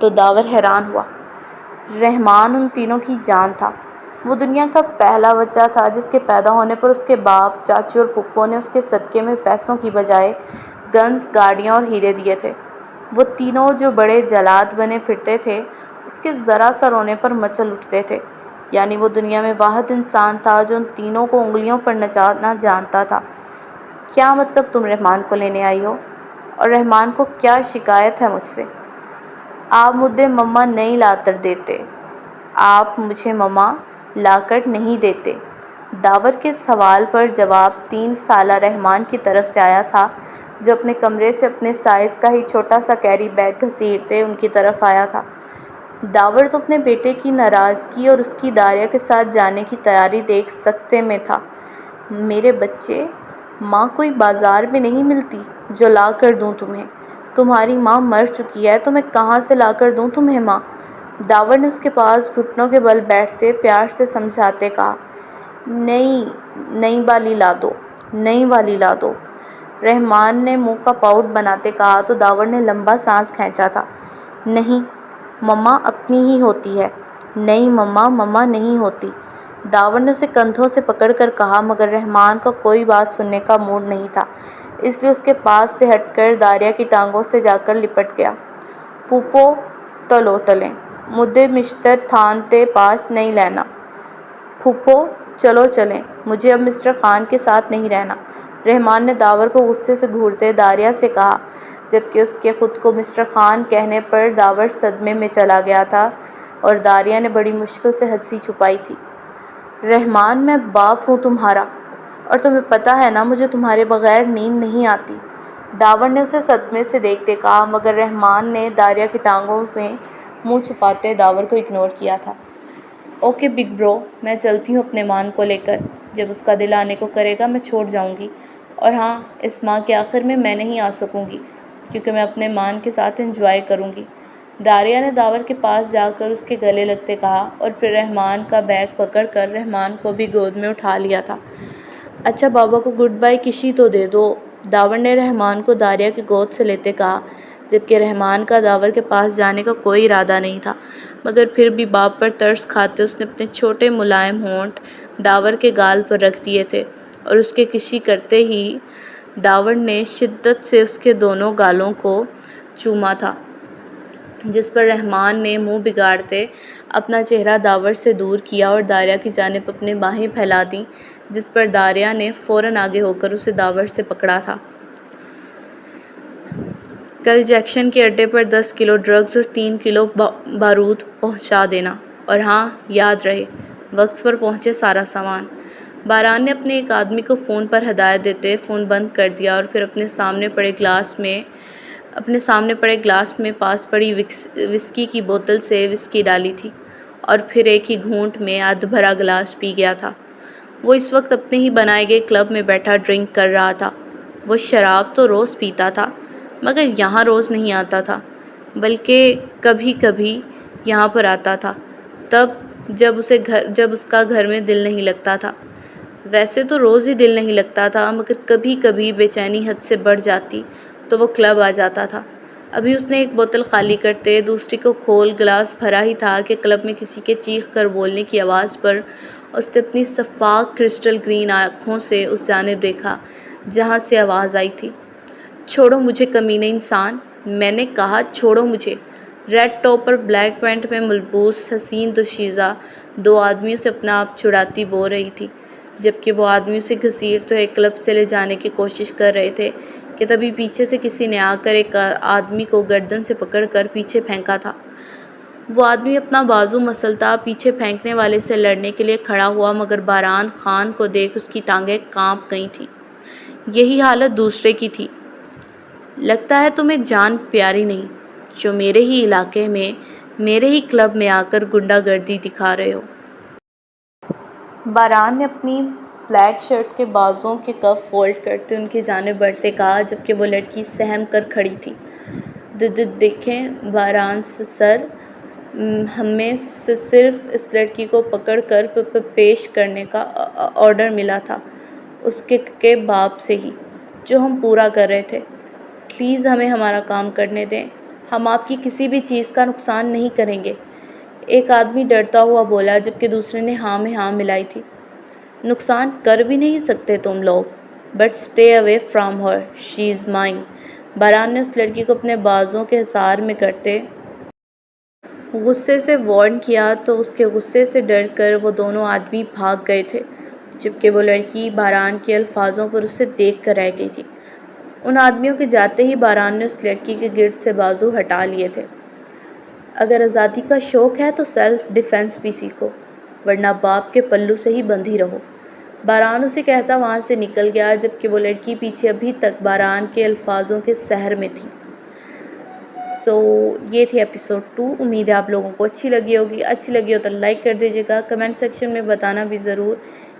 تو داور حیران ہوا۔ رحمان ان تینوں کی جان تھا۔ وہ دنیا کا پہلا بچہ تھا جس کے پیدا ہونے پر اس کے باپ، چاچو اور پھپھو نے اس کے صدقے میں پیسوں کی بجائے گنز، گاڑیاں اور ہیرے دیے تھے۔ وہ تینوں جو بڑے جلاد بنے پھرتے تھے، اس کے ذرا سا رونے پر مچل اٹھتے تھے۔ یعنی وہ دنیا میں واحد انسان تھا جو ان تینوں کو انگلیوں پر نچانا جانتا تھا۔ کیا مطلب تم رحمان کو لینے آئی ہو؟ اور رحمان کو کیا شکایت ہے مجھ سے؟ آپ مجھے مما نہیں لا کر دیتے۔ آپ مجھے مما لا کر نہیں دیتے۔ داور کے سوال پر جواب 3 سالہ رحمان کی طرف سے آیا تھا، جو اپنے کمرے سے اپنے سائز کا ہی چھوٹا سا کیری بیگ گھسیٹتے ان کی طرف آیا تھا۔ داور تو اپنے بیٹے کی ناراضگی اور اس کی داریہ کے ساتھ جانے کی تیاری دیکھ سکتے میں تھا۔ میرے بچے، ماں کوئی بازار میں نہیں ملتی جو لا کر دوں تمہیں۔ تمہاری ماں مر چکی ہے تو میں کہاں سے لا کر دوں تمہیں ماں؟ داور نے اس کے پاس گھٹنوں کے بل بیٹھتے پیار سے سمجھاتے کہا۔ نئی والی لا دو، نئی والی لا دو۔ رحمان نے منہ کا پاؤٹ بناتے کہا تو داور نے لمبا سانس کھینچا تھا۔ نہیں، مما اپنی ہی ہوتی ہے۔ نہیں مما، مما نہیں ہوتی۔ داور نے اسے کندھوں سے پکڑ کر کہا، مگر رحمان کا کوئی بات سننے کا موڈ نہیں تھا، اس لیے اس کے پاس سے ہٹ کر داریہ کی ٹانگوں سے جا کر لپٹ گیا۔ پھوپھو تلو تلیں، مجھے مسٹر خان تے پاس نہیں لینا۔ پھوپھو چلو چلیں، مجھے اب مسٹر خان کے ساتھ نہیں رہنا، رحمان نے داور کو غصے سے گھورتے داریہ سے کہا، جبکہ اس کے خود کو مسٹر خان کہنے پر داور صدمے میں چلا گیا تھا اور داریہ نے بڑی مشکل سے ہنسی چھپائی تھی۔ رحمان، میں باپ ہوں تمہارا، اور تمہیں پتہ ہے نا مجھے تمہارے بغیر نیند نہیں آتی۔ داور نے اسے صدمے سے دیکھتے کہا، مگر رحمان نے داریہ کی ٹانگوں میں منہ چھپاتے داور کو اگنور کیا تھا۔ اوکے بگ برو، میں چلتی ہوں اپنے مان کو لے کر، جب اس کا دل آنے کو کرے گا میں چھوڑ جاؤں گی، اور ہاں، اس ماہ کے آخر میں نہیں آ سکوں گی کیونکہ میں اپنے مان کے ساتھ انجوائے کروں گی۔ داریہ نے داور کے پاس جا کر اس کے گلے لگتے کہا اور پھر رحمان کا بیگ پکڑ کر رحمان کو بھی گود میں اٹھا لیا تھا۔ اچھا بابا کو گڈ بائی کشی تو دے دو، داور نے رحمان کو داریہ کی گود سے لیتے کہا، جبکہ رحمان کا داور کے پاس جانے کا کوئی ارادہ نہیں تھا، مگر پھر بھی باپ پر ترس کھاتے اس نے اپنے چھوٹے ملائم ہونٹ داور کے گال پر رکھ دیے تھے اور اس کے کشی کرتے ہی داور نے شدت سے اس کے دونوں گالوں کو چوما تھا، جس پر رحمان نے منہ بگاڑتے اپنا چہرہ داور سے دور کیا اور داریہ کی جانب اپنی باہیں پھیلا دیں، جس پر داریہ نے فوراً آگے ہو کر اسے داور سے پکڑا تھا۔ کل جیکشن کے اڈے پر 10 کلو ڈرگز اور 3 کلو بارود پہنچا دینا، اور ہاں یاد رہے، وقت پر پہنچے سارا سامان۔ باران نے اپنے ایک آدمی کو فون پر ہدایت دیتے فون بند کر دیا اور پھر اپنے سامنے پڑے گلاس میں پاس پڑی وسکی کی بوتل سے وسکی ڈالی تھی اور پھر ایک ہی گھونٹ میں آدھ بھرا گلاس پی گیا تھا۔ وہ اس وقت اپنے ہی بنائے گئے کلب میں بیٹھا ڈرنک کر رہا تھا۔ وہ شراب تو روز پیتا تھا، مگر یہاں روز نہیں آتا تھا، بلکہ کبھی کبھی یہاں پر آتا تھا، تب جب اس کا گھر میں دل نہیں لگتا تھا۔ ویسے تو روز ہی دل نہیں لگتا تھا، مگر کبھی کبھی بے چینی حد سے بڑھ جاتی تو وہ کلب آ جاتا تھا۔ ابھی اس نے ایک بوتل خالی کرتے دوسری کو کھول گلاس بھرا ہی تھا کہ کلب میں کسی کے چیخ کر بولنے کی آواز پر اس نے اپنی شفاف کرسٹل گرین آنکھوں سے اس جانب دیکھا جہاں سے آواز آئی تھی۔ چھوڑو مجھے کمینے انسان، میں نے کہا چھوڑو مجھے۔ ریڈ ٹاپ اور بلیک پینٹ میں ملبوس حسین دوشیزہ 2 آدمیوں سے اپنا آپ چھڑاتی بول رہی تھی، جبکہ وہ آدمی اسے گھسیٹ ہوئے کلب سے لے جانے کی کوشش کر رہے تھے کہ تبھی پیچھے سے کسی نے آ کر ایک آدمی کو گردن سے پکڑ کر پیچھے پھینکا تھا۔ وہ آدمی اپنا بازو مسلتا پیچھے پھینکنے والے سے لڑنے کے لیے کھڑا ہوا، مگر باران خان کو دیکھ اس کی ٹانگیں کانپ گئی تھیں۔ یہی حالت دوسرے کی تھی۔ لگتا ہے تمہیں جان پیاری نہیں، جو میرے ہی علاقے میں میرے ہی کلب میں آ کر غنڈہ گردی دکھا رہے ہو۔ باران نے اپنی بلیک شرٹ کے بازوؤں کے کف فولڈ کرتے ان کی جانب بڑھتے کہا، جبکہ وہ لڑکی سہم کر کھڑی تھی۔ دیکھیں باران سر، ہمیں صرف اس لڑکی کو پکڑ کر پیش کرنے کا آرڈر ملا تھا اس کے باپ سے ہی، جو ہم پورا کر رہے تھے۔ پلیز ہمیں ہمارا کام کرنے دیں۔ ہم آپ کی کسی بھی چیز کا نقصان نہیں کریں گے، ایک آدمی ڈرتا ہوا بولا جبکہ دوسرے نے ہاں میں ہاں ملائی تھی۔ نقصان کر بھی نہیں سکتے تم لوگ، but stay away from her, she is mine. باران نے اس لڑکی کو اپنے بازوں کے حصار میں کرتے غصے سے وارن کیا تو اس کے غصے سے ڈر کر وہ دونوں آدمی بھاگ گئے تھے، جبکہ وہ لڑکی باران کے الفاظوں پر اسے دیکھ کر رہ گئی تھی۔ ان آدمیوں کے جاتے ہی باران نے اس لڑکی کے گرد سے بازو ہٹا لیے تھے۔ اگر آزادی کا شوق ہے تو سیلف ڈیفینس بھی سیکھو، ورنہ باپ کے پلو سے ہی بندھی رہو۔ باران اسے کہتا وہاں سے نکل گیا، جبکہ وہ لڑکی پیچھے ابھی تک باران کے الفاظوں کے سحر میں تھی۔ یہ تھی ایپیسوڈ 2۔ امید ہے آپ لوگوں کو اچھی لگی ہوگی۔ اچھی لگی ہو تو لائک کر دیجیے گا، کمنٹ سیکشن میں بتانا بھی ضرور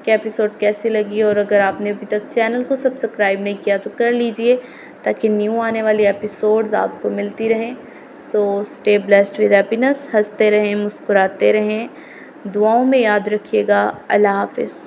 کہ ایپیسوڈ کیسی لگی، اور اگر آپ نے ابھی تک چینل کو سبسکرائب نہیں کیا تو کر لیجئے تاکہ نیو آنے والی ایپیسوڈز آپ کو ملتی رہیں۔ اسٹے بلیسڈ ود ہیپینس، ہنستے رہیں، مسکراتے رہیں، دعاؤں میں یاد رکھیے گا۔ اللہ حافظ۔